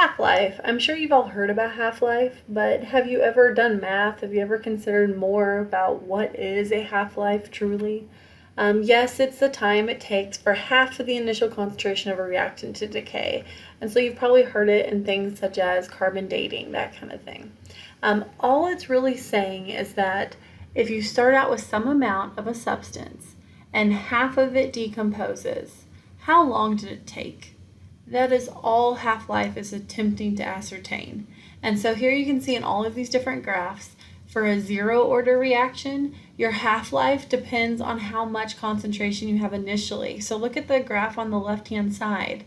Half-life. I'm sure you've all heard about half-life, but have you ever done math? Have you ever considered more about what is a half-life truly? Yes, it's the time it takes for half of the initial concentration of a reaction to decay. And so you've probably heard it in things such as carbon dating, that kind of thing. All it's really saying is that if you start out with some amount of a substance and half of it decomposes, how long did it take? That is all half-life is attempting to ascertain. And so here you can see in all of these different graphs, for a zero order reaction, your half-life depends on how much concentration you have initially. So look at the graph on the left-hand side.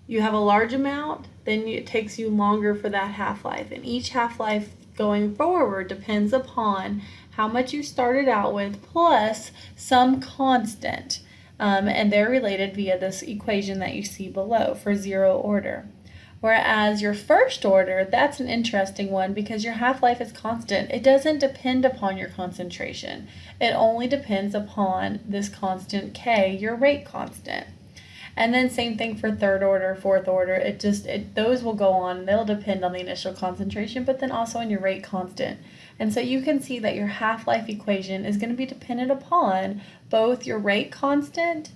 You have a large amount, then it takes you longer for that half-life. And each half-life going forward depends upon how much you started out with plus some constant. And they're related via this equation that you see below for zero order. Whereas your first order, that's an interesting one because your half-life is constant. It doesn't depend upon your concentration. It only depends upon this constant K, your rate constant. And then same thing for third order, fourth order. Those will go on. They'll depend on the initial concentration, but then also on your rate constant. And so you can see that your half-life equation is going to be dependent upon both your rate constant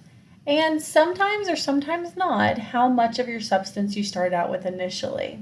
and sometimes or sometimes not how much of your substance you start out with initially.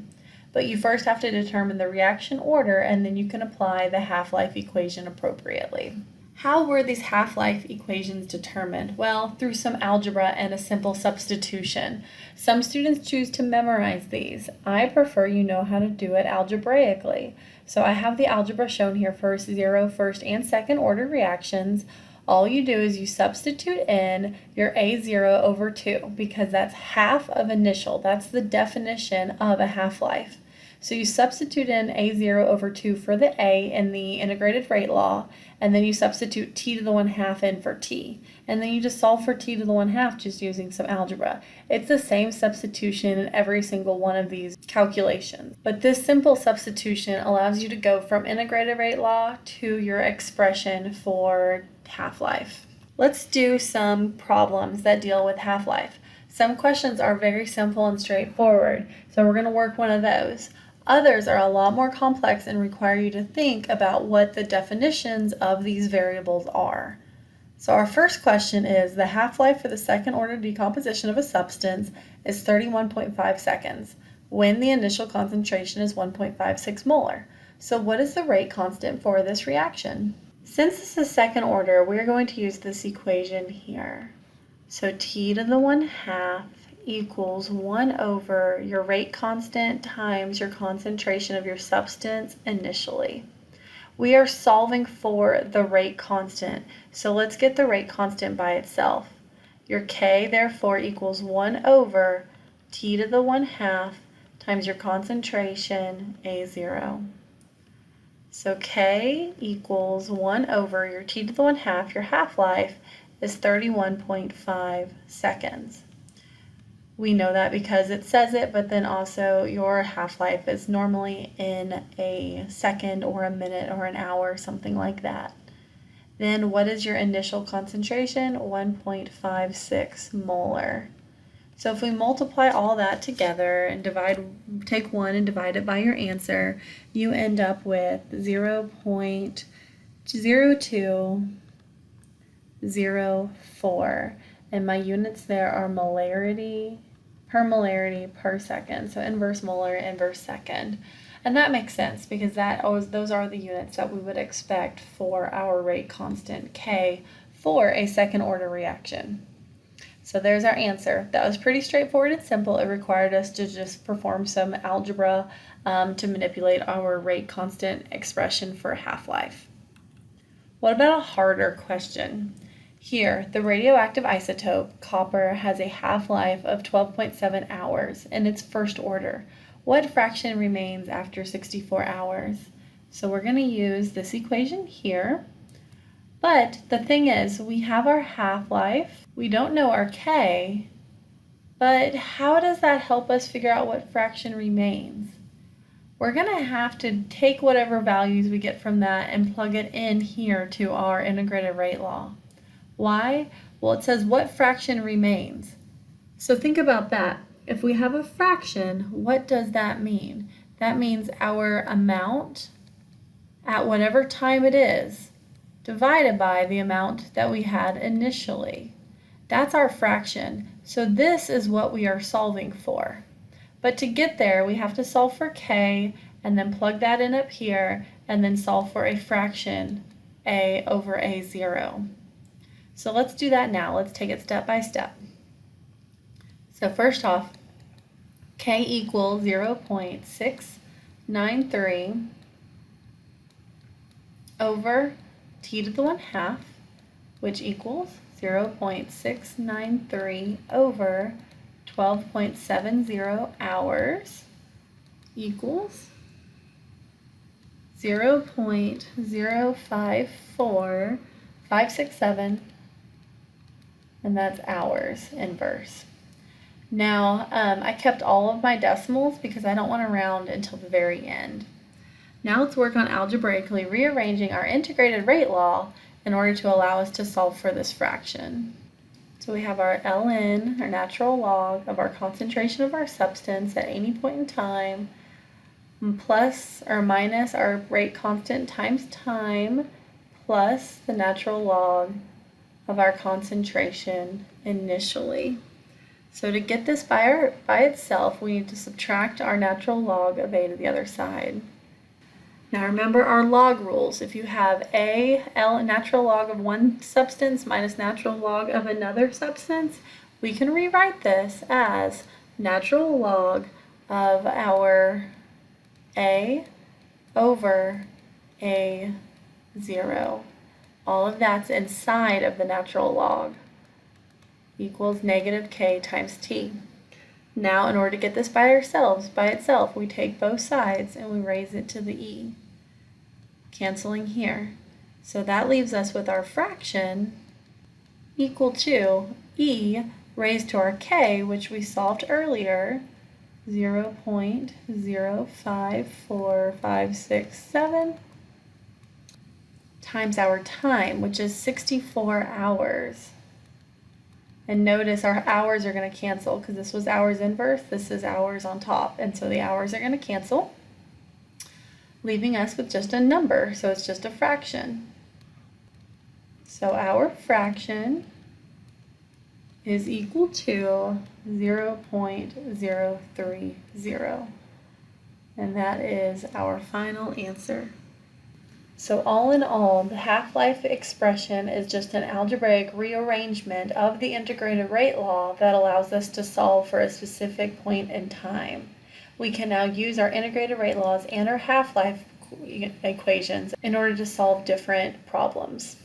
But you first have to determine the reaction order and then you can apply the half-life equation appropriately. How were these half-life equations determined? Well, through some algebra and a simple substitution. Some students choose to memorize these. I prefer you know how to do it algebraically. So I have the algebra shown here for zero, first, and second order reactions. All you do is you substitute in your A0 over 2 because that's half of initial. That's the definition of a half-life. So you substitute in A0 over 2 for the A in the integrated rate law, and then you substitute t to the 1/2 in for t. And then you just solve for t to the 1/2 just using some algebra. It's the same substitution in every single one of these calculations. But this simple substitution allows you to go from integrated rate law to your expression for half-life. Let's do some problems that deal with half-life. Some questions are very simple and straightforward, so we're going to work one of those. Others are a lot more complex and require you to think about what the definitions of these variables are. So our first question is, the half-life for the second order decomposition of a substance is 31.5 seconds when the initial concentration is 1.56 molar. So what is the rate constant for this reaction? Since this is second order, we're going to use this equation here. So t to the 1/2 equals 1 over your rate constant times your concentration of your substance initially. We are solving for the rate constant, so let's get the rate constant by itself. Your K therefore equals 1 over t to the 1/2 times your concentration A0. So K equals 1 over your t to the 1/2, your half-life is 31.5 seconds. We know that because it says it, but then also your half-life is normally in a second or a minute or an hour, something like that. Then what is your initial concentration? 1.56 molar. So if we multiply all that together and take 1 and divide it by your answer, you end up with 0.0204. And my units there are molarity per second. So inverse molar, inverse second. And that makes sense because those are the units that we would expect for our rate constant K for a second order reaction. So there's our answer. That was pretty straightforward and simple. It required us to just perform some algebra to manipulate our rate constant expression for half-life. What about a harder question? Here, the radioactive isotope copper has a half-life of 12.7 hours in its first order. What fraction remains after 64 hours? So we're going to use this equation here. But the thing is, we have our half-life, we don't know our K, but how does that help us figure out what fraction remains? We're going to have to take whatever values we get from that and plug it in here to our integrated rate law. Why? Well, it says what fraction remains. So think about that. If we have a fraction, what does that mean? That means our amount at whatever time it is divided by the amount that we had initially. That's our fraction. So this is what we are solving for. But to get there, we have to solve for k and then plug that in up here and then solve for a fraction, a over a0. So let's do that now. Let's take it step by step. So first off, k equals 0.693 over t to the 1/2, which equals 0.693 over 12.70 hours equals 0.054567, and that's hours inverse. Now, I kept all of my decimals because I don't want to round until the very end. Now let's work on algebraically rearranging our integrated rate law in order to allow us to solve for this fraction. So we have our ln, our natural log of our concentration of our substance at any point in time, plus or minus our rate constant times time, plus the natural log of our concentration initially. So to get this by itself, we need to subtract our natural log of a to the other side. Now remember our log rules. If you have natural log of one substance minus natural log of another substance, we can rewrite this as natural log of our a over a0. All of that's inside of the natural log equals negative k times t. Now, in order to get this by itself, we take both sides and we raise it to the e, canceling here. So that leaves us with our fraction equal to e raised to our k, which we solved earlier, 0.054567, times our time, which is 64 hours. And notice our hours are going to cancel because this was hours inverse, this is hours on top, and so the hours are going to cancel, leaving us with just a number, so it's just a fraction. So our fraction is equal to 0.030, and that is our final answer. So all in all, the half-life expression is just an algebraic rearrangement of the integrated rate law that allows us to solve for a specific point in time. We can now use our integrated rate laws and our half-life equations in order to solve different problems.